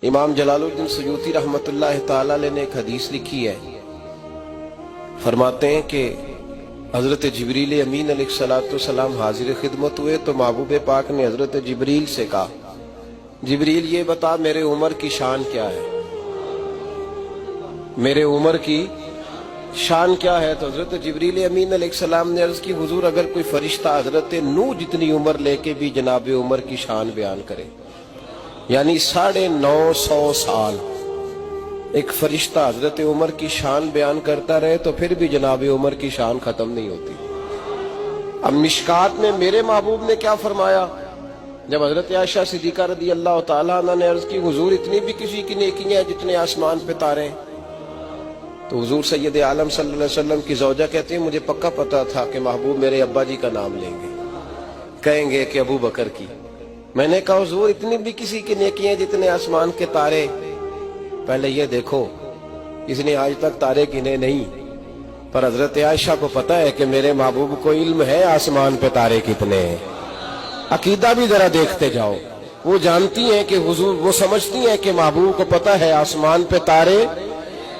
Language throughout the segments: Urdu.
امام جلالالدین سیوطی رحمتاللہ تعالی علیہ نے ایک حدیث لکھی ہے، فرماتے ہیں کہ حضرت جبریل امین علیہ السلام حاضر خدمت ہوئے تو محبوب پاک نے حضرت جبریل سے کہا، جبریل یہ بتا میرے عمر کی شان کیا ہے، میرے عمر کی شان کیا ہے؟ تو حضرت جبریل امین علیہ السلام نے عرض کی، حضور اگر کوئی فرشتہ حضرت نوح جتنی عمر لے کے بھی جناب عمر کی شان بیان کرے، یعنی 950 سال ایک فرشتہ حضرت عمر کی شان بیان کرتا رہے تو پھر بھی جناب عمر کی شان ختم نہیں ہوتی۔ اب مشکات میں میرے محبوب نے کیا فرمایا؟ جب حضرت عائشہ صدیقہ رضی اللہ تعالیٰ عنہ نے عرض کی، حضور اتنی بھی کسی کی نیکیاں ہیں جتنے آسمان پہ تارے ہیں؟ تو حضور سید عالم صلی اللہ علیہ وسلم کی زوجہ کہتے ہیں، مجھے پکا پتا تھا کہ محبوب میرے ابا جی کا نام لیں گے، کہیں گے کہ ابو بکر کی۔ میں نے کہا حضور اتنی بھی کسی کی نیکیاں ہیں جتنے آسمان کے تارے؟ پہلے یہ دیکھو اس نے آج تک تارے گنے نہیں، پر حضرت عائشہ کو پتا ہے کہ میرے محبوب کو علم ہے آسمان پہ تارے کتنے ہیں۔ عقیدہ بھی ذرا دیکھتے جاؤ، وہ جانتی ہیں کہ حضور، وہ سمجھتی ہیں کہ محبوب کو پتا ہے آسمان پہ تارے۔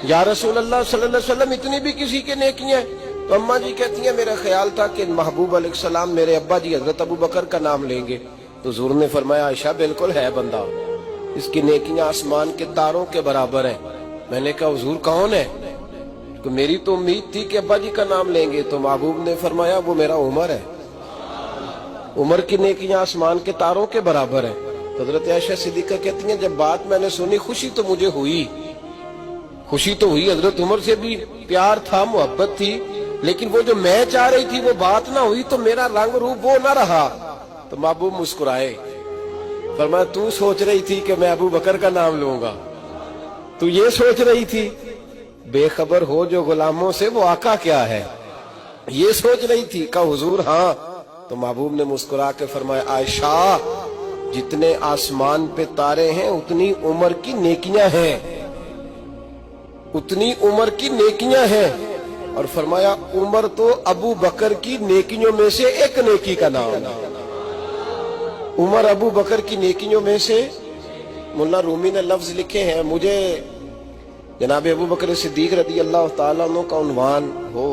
یا رسول اللہ صلی اللہ علیہ وسلم اتنی بھی کسی کے نیکیاں ہیں؟ تو اماں جی کہتی ہیں میرا خیال تھا کہ محبوب علیہ السلام میرے ابا جی حضرت ابو بکر کا نام لیں گے۔ تو حضور نے فرمایا، عائشہ بالکل ہے بندہ، اس کی نیکیاں آسمان کے تاروں کے برابر ہیں۔ میں نے کہا حضور کون ہے؟ تو میری تو امید تھی کہ ابا جی کا نام لیں گے۔ تو محبوب نے فرمایا وہ میرا عمر ہے، عمر کی نیکیاں آسمان کے تاروں کے برابر ہیں۔ تو حضرت عائشہ صدیقہ کہتی ہیں جب بات میں نے سنی خوشی تو مجھے ہوئی، خوشی تو ہوئی، حضرت عمر سے بھی پیار تھا، محبت تھی، لیکن وہ جو میں چاہ رہی تھی وہ بات نہ ہوئی تو میرا رنگ روپ وہ نہ رہا۔ تو محبوب مسکرائے، فرمایا تو سوچ رہی تھی کہ میں ابو بکر کا نام لوں گا، تو یہ سوچ رہی تھی؟ بے خبر ہو جو غلاموں سے وہ آقا کیا ہے، یہ سوچ رہی تھی؟ کہا حضور ہاں۔ تو محبوب نے مسکرا کے فرمایا، عائشہ جتنے آسمان پہ تارے ہیں اتنی عمر کی نیکیاں ہیں، اتنی عمر کی نیکیاں ہیں۔ اور فرمایا عمر تو ابو بکر کی نیکیوں میں سے ایک نیکی کا نام ہے، عمر ابو بکر کی نیکیوں میں سے۔ مولا رومی نے لفظ لکھے ہیں، مجھے جناب ابو بکر صدیق رضی اللہ تعالیٰ عنہ کا عنوان ہو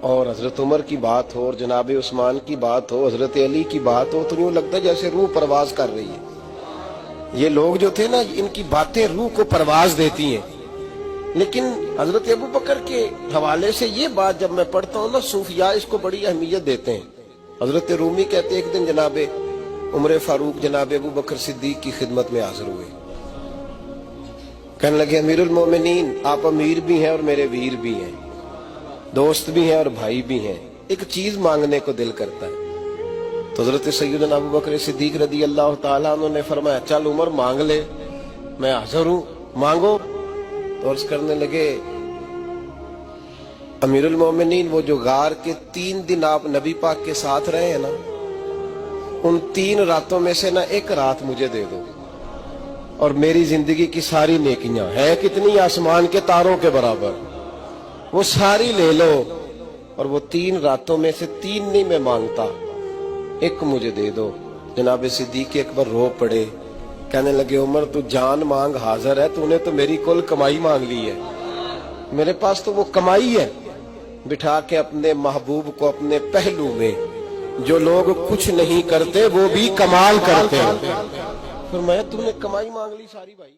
اور حضرت عمر کی بات ہو اور جناب عثمان کی بات ہو، حضرت علی کی بات ہو، تو یوں لگتا ہے جیسے روح پرواز کر رہی ہے۔ یہ لوگ جو تھے نا، ان کی باتیں روح کو پرواز دیتی ہیں۔ لیکن حضرت ابو بکر کے حوالے سے یہ بات جب میں پڑھتا ہوں نا، صوفیاء اس کو بڑی اہمیت دیتے ہیں۔ حضرت رومی کہتے ہیں ایک دن جناب عمر فاروق جناب ابو بکر صدیق کی خدمت میں حاضر ہوئے، کہنے لگے امیر المومنین آپ امیر بھی ہیں اور میرے ویر بھی ہیں، دوست بھی ہیں اور بھائی بھی ہیں، ایک چیز مانگنے کو دل کرتا ہے۔ تو حضرت سیدنا ابو بکر صدیق رضی اللہ تعالیٰ عنہ نے فرمایا چل عمر مانگ لے، میں حاضر ہوں، مانگو۔ تو عرض کرنے لگے امیر المومنین وہ جو غار کے 3 دن آپ نبی پاک کے ساتھ رہے ہیں نا، ان 3 راتوں میں سے ایک رات مجھے دے دو، اور میری زندگی کی ساری نیکیاں ہیں کتنی آسمان کے تاروں کے برابر، وہ ساری لے لو، اور وہ 3 راتوں میں سے 3 نہیں میں مانگتا، ایک مجھے دے دو۔ جناب صدیق اکبر رو پڑے، کہنے لگے عمر تو جان مانگ حاضر ہے، تو نے تو میری کل کمائی مانگ لی ہے، میرے پاس تو وہ کمائی ہے۔ بٹھا کے اپنے محبوب کو اپنے پہلو میں، جو لوگ کچھ نہیں کرتے وہ بھی کمال کرتے ہیں، فرمایا تو نے کمائی مانگ لی ساری بھائی۔